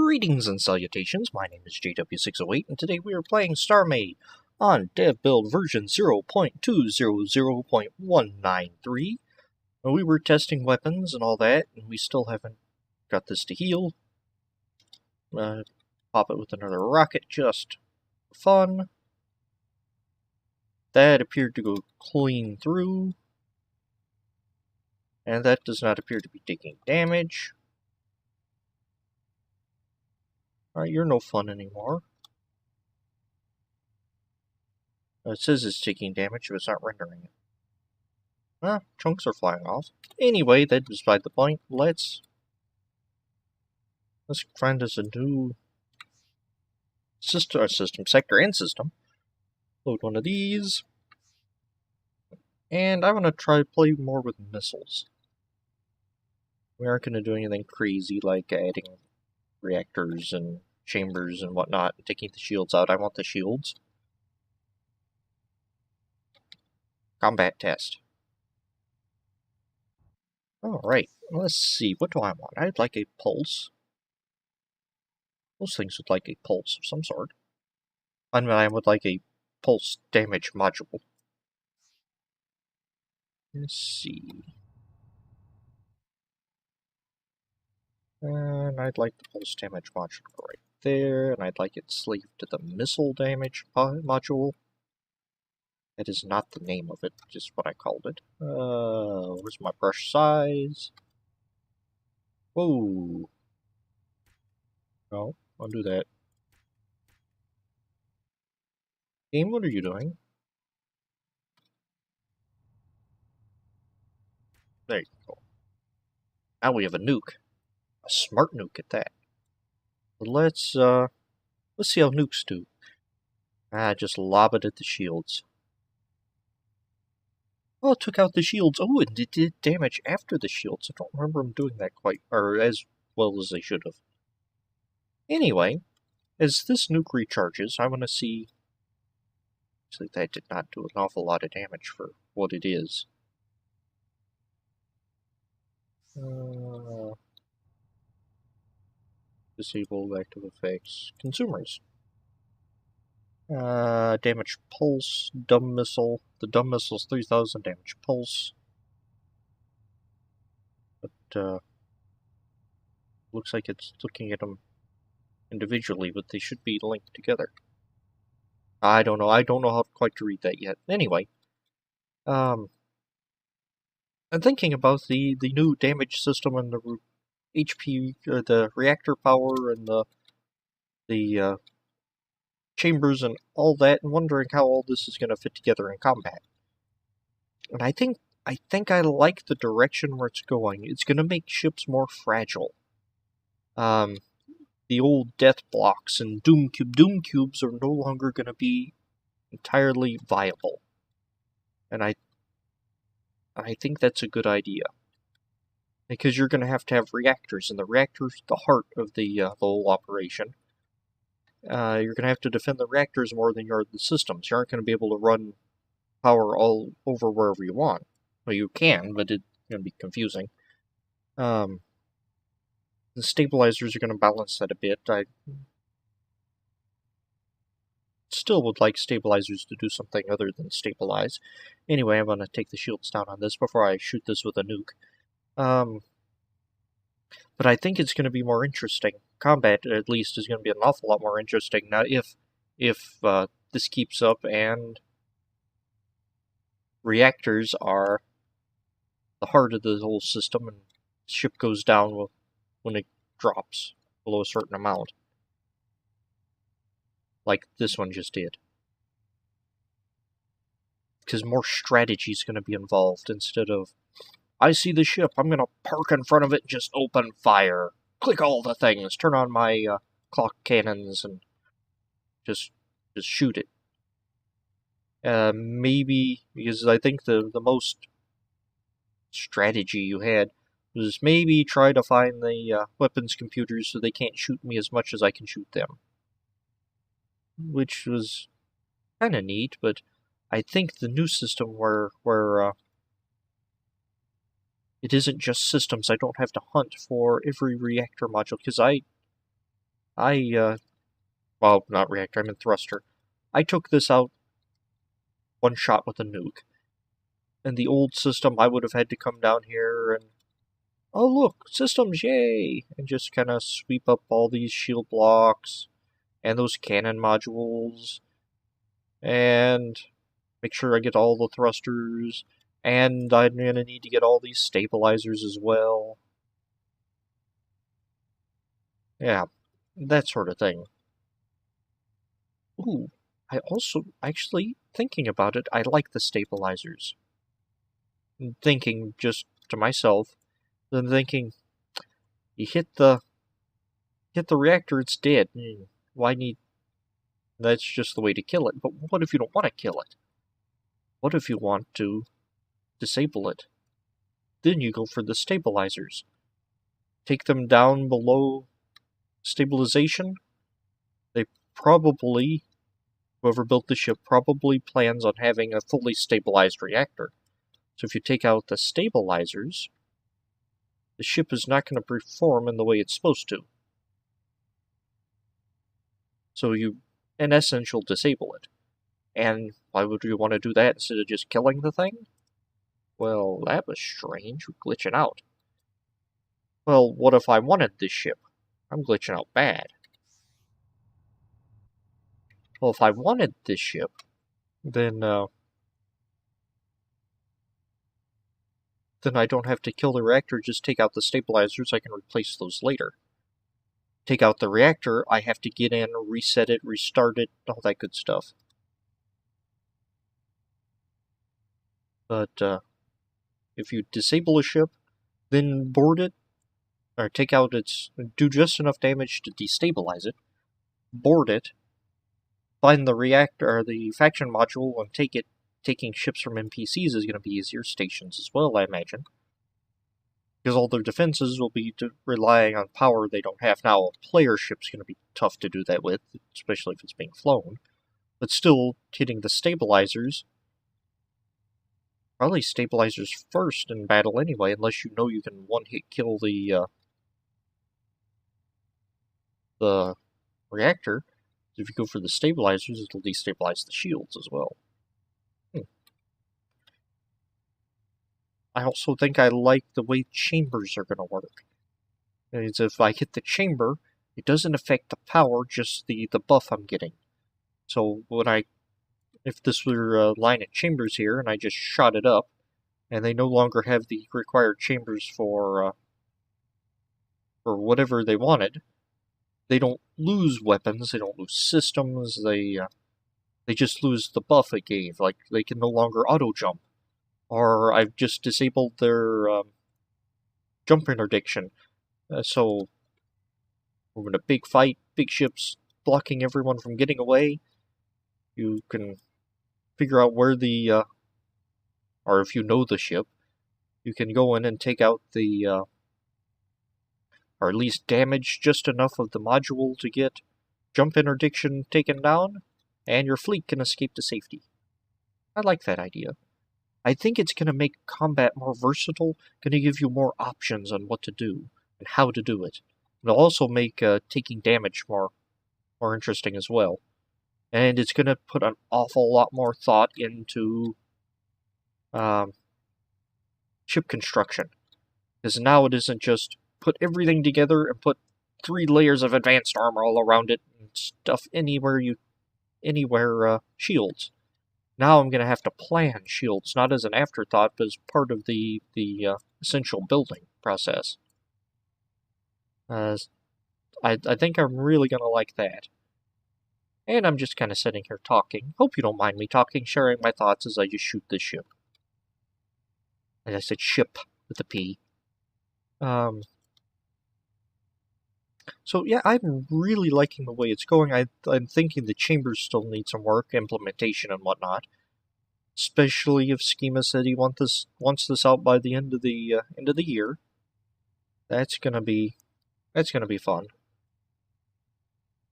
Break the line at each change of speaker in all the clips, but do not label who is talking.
Greetings and salutations, my name is JW608, and today we are playing Starmade on dev build version 0.200.193. We were testing weapons and all that, and we still haven't got this to heal. Pop it with another rocket just for fun. That appeared to go clean through, and that does not appear to be taking damage. Alright, you're no fun anymore. It says it's taking damage, but it's not rendering it. Chunks are flying off. Anyway, that is beside the point. Let's find us a new sector and system. Load one of these. And I want to try to play more with missiles. We aren't going to do anything crazy like adding reactors and chambers and whatnot and taking the shields out. I want the shields. Combat test. Alright, let's see. What do I want? I'd like a pulse. Those things would like a pulse of some sort. I mean, I would like a pulse damage module. Let's see. And I'd like the pulse damage module to go right there, and I'd like it sleeved to the missile damage module. That is not the name of it, just what I called it. Where's my brush size? Whoa. No, I'll do that. Game, what are you doing? There you go. Now we have a nuke. A smart nuke at that. But let's see how nukes do. Just lob it at the shields. Oh, it took out the shields. Oh, and it did damage after the shields. I don't remember them doing that quite, or as well as they should have. Anyway, as this nuke recharges, I want to see... Actually, that did not do an awful lot of damage for what it is. Disable active effects. Consumers. Damage pulse, dumb missile. The dumb missile's 3000 damage pulse. But, looks like it's looking at them individually, but they should be linked together. I don't know how quite to read that yet. Anyway, I'm thinking about the new damage system and the HP, or the reactor power and the chambers and all that, and wondering how all this is going to fit together in combat. And I think I like the direction where it's going. It's going to make ships more fragile. The old death blocks and doom cubes are no longer going to be entirely viable. And I think that's a good idea. Because you're going to have reactors, and the reactor's the heart of the whole operation. You're going to have to defend the reactors more than you are the systems. You aren't going to be able to run power all over wherever you want. Well, you can, but it's going to be confusing. The stabilizers are going to balance that a bit. I still would like stabilizers to do something other than stabilize. Anyway, I'm going to take the shields down on this before I shoot this with a nuke. But I think it's going to be more interesting. Combat, at least, is going to be an awful lot more interesting. Now, if this keeps up and reactors are the heart of the whole system, and the ship goes down when it drops below a certain amount, like this one just did. Because more strategy is going to be involved instead of, I see the ship, I'm going to park in front of it and just open fire. Click all the things, turn on my clock cannons, and just shoot it. Maybe, because I think the most strategy you had was maybe try to find the weapons computers so they can't shoot me as much as I can shoot them. Which was kind of neat, but I think the new system where it isn't just systems, I don't have to hunt for every reactor module, because I well, not reactor, I meant thruster. I took this out one shot with a nuke. In the old system, I would have had to come down here and, oh look, systems, yay! And just kind of sweep up all these shield blocks and those cannon modules and make sure I get all the thrusters, and I'm going to need to get all these stabilizers as well. Yeah, that sort of thing. Ooh, I also, actually, thinking about it, I like the stabilizers. Thinking just to myself, then thinking, you hit the reactor, it's dead. Why need... That's just the way to kill it. But what if you don't want to kill it? What if you want to disable it? Then you go for the stabilizers. Take them down below stabilization. They probably, whoever built the ship probably plans on having a fully stabilized reactor. So if you take out the stabilizers, the ship is not going to perform in the way it's supposed to. So you, in essence, you'll disable it. And why would you want to do that instead of just killing the thing? Well, that was strange. We're glitching out. Well, what if I wanted this ship? I'm glitching out bad. Well, if I wanted this ship, then I don't have to kill the reactor, just take out the stabilizers, I can replace those later. Take out the reactor, I have to get in, reset it, restart it, all that good stuff. But if you disable a ship, then board it, or take out its, do just enough damage to destabilize it, board it, find the reactor, or the faction module, and take it. Taking ships from NPCs is going to be easier, stations as well, I imagine. Because all their defenses will be relying on power they don't have now. A player ship's going to be tough to do that with, especially if it's being flown. But still, hitting the stabilizers, probably stabilizers first in battle anyway, unless you know you can one-hit kill the reactor. If you go for the stabilizers, it'll destabilize the shields as well. I also think I like the way chambers are going to work. It's if I hit the chamber, it doesn't affect the power, just the buff I'm getting. So when if this were a line of chambers here, and I just shot it up, and they no longer have the required chambers for whatever they wanted, they don't lose weapons, they don't lose systems, they just lose the buff it gave. Like, they can no longer auto-jump. Or I've just disabled their jump interdiction. So we're in a big fight, big ships blocking everyone from getting away. You can figure out where the, or if you know the ship, you can go in and take out the, or at least damage just enough of the module to get jump interdiction taken down, and your fleet can escape to safety. I like that idea. I think it's going to make combat more versatile, going to give you more options on what to do and how to do it. It'll also make taking damage more interesting as well. And it's going to put an awful lot more thought into ship construction. Because now it isn't just put everything together and put 3 layers of advanced armor all around it and stuff anywhere shields. Now I'm going to have to plan shields, not as an afterthought, but as part of the essential building process. I think I'm really going to like that. And I'm just kind of sitting here talking. Hope you don't mind me talking, sharing my thoughts as I just shoot this ship. And I said ship with a P. So yeah, I'm really liking the way it's going. I'm thinking the chambers still need some work, implementation and whatnot. Especially if Schema said he wants this out by the end of the year. That's gonna be fun.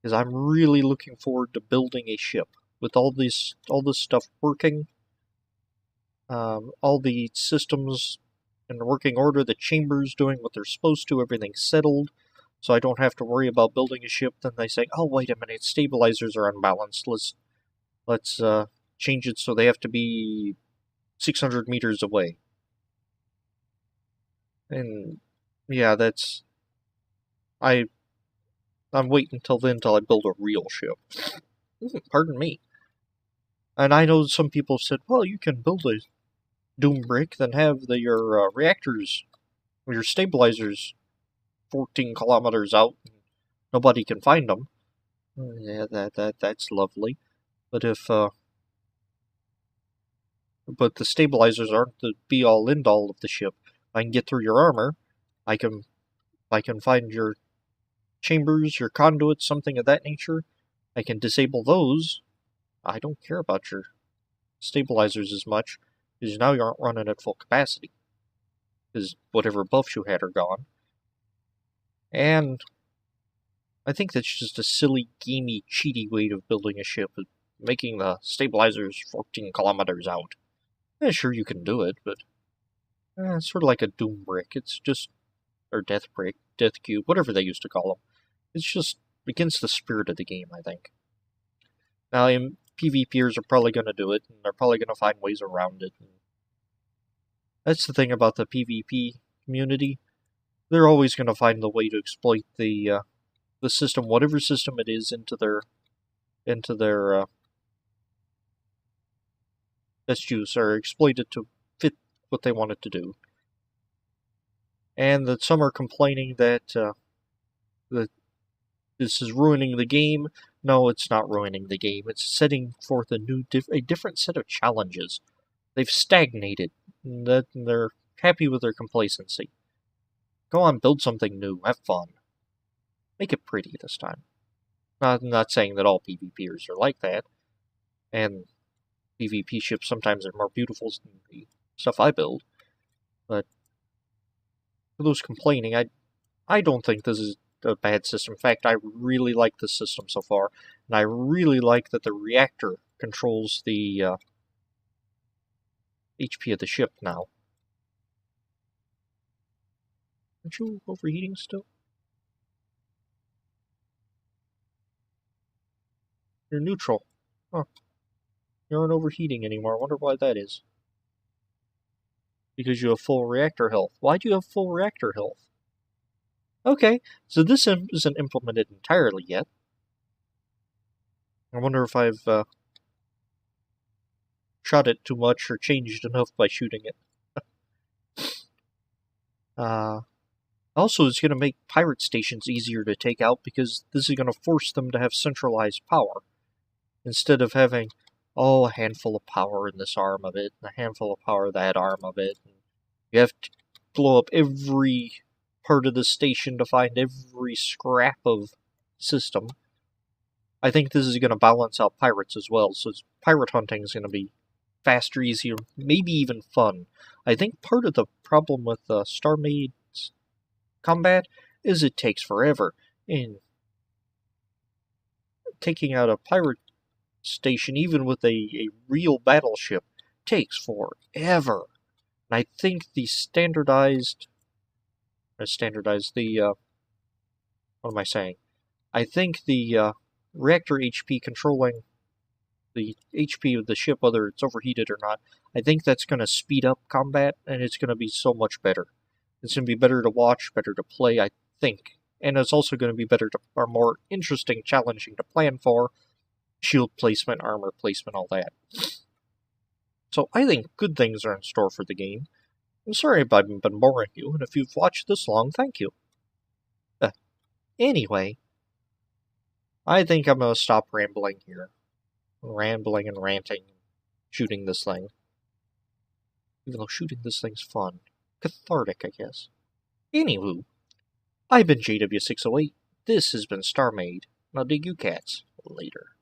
Because I'm really looking forward to building a ship with all this stuff working, all the systems in working order, the chambers doing what they're supposed to, everything settled. so I don't have to worry about building a ship. Then they say, oh, wait a minute, stabilizers are unbalanced. Let's change it so they have to be 600 meters away. And yeah, I'm waiting until then till I build a real ship. Pardon me. And I know some people said, well, you can build a Doom brick, then have your reactors, your stabilizers 14 kilometers out, and nobody can find them. Yeah, that's lovely. But if but the stabilizers aren't the be-all end-all of the ship. I can get through your armor. I can find your chambers, your conduits, something of that nature. I can disable those. I don't care about your stabilizers as much, because now you aren't running at full capacity. Because whatever buffs you had are gone. And I think that's just a silly, gamey, cheaty way of building a ship, making the stabilizers 14 kilometers out. Yeah, sure, you can do it, but it's sort of like a Doom brick. It's just, or Death brick, Death cube, whatever they used to call them. It's just against the spirit of the game, I think. Now, PvPers are probably going to do it, and they're probably going to find ways around it. That's the thing about the PvP community. They're always going to find the way to exploit the system, whatever system it is, into their best use, or exploit it to fit what they want it to do. And that some are complaining that this is ruining the game. No, it's not ruining the game. It's setting forth a different set of challenges. They've stagnated. They're happy with their complacency. Go on, build something new. Have fun. Make it pretty this time. I'm not saying that all PvPers are like that. And PvP ships sometimes are more beautiful than the stuff I build. But for those complaining, I don't think this is a bad system. In fact, I really like this system so far. And I really like that the reactor controls the HP of the ship now. Aren't you overheating still? You're neutral. Huh. You aren't overheating anymore. I wonder why that is. Because you have full reactor health. Why do you have full reactor health? Okay, so this isn't implemented entirely yet. I wonder if I've shot it too much or changed enough by shooting it. Also, it's going to make pirate stations easier to take out because this is going to force them to have centralized power. Instead of having, a handful of power in this arm of it, and a handful of power in that arm of it. And you have to blow up every part of the station to find every scrap of system. I think this is going to balance out pirates as well, so pirate hunting is going to be faster, easier, maybe even fun. I think part of the problem with Starmade's combat is it takes forever. And taking out a pirate station, even with a real battleship, takes forever. And I think the what am I saying? I think the reactor HP controlling the HP of the ship, whether it's overheated or not, I think that's going to speed up combat, and it's going to be so much better. It's going to be better to watch, better to play, I think. And it's also going to be better or more interesting, challenging to plan for. Shield placement, armor placement, all that. So I think good things are in store for the game. I'm sorry if I've been boring you, and if you've watched this long, thank you. Anyway, I think I'm going to stop rambling here. Rambling and ranting, shooting this thing. Even though shooting this thing's fun. Cathartic, I guess. Anywho, I've been JW608. This has been StarMade. Now dig you cats later.